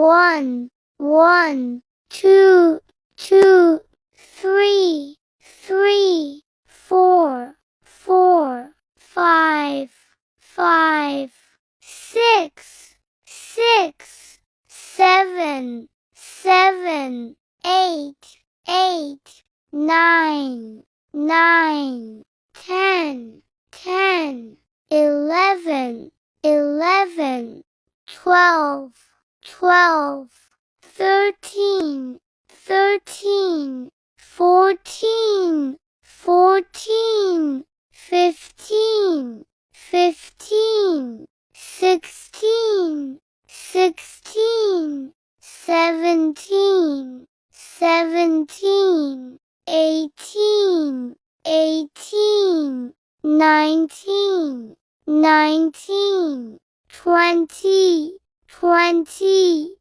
1, 1, 2, 2, 3, 3, 4, 4, 5, 5, 6, 6, 7, 7, 8, 8, 9, 9, 10, 10, 11, 11, 12, 12, 13, 13, 14, 14, 15, 15, 16, 16, 17, 17, 18, 18, 19, 19, 20, 20,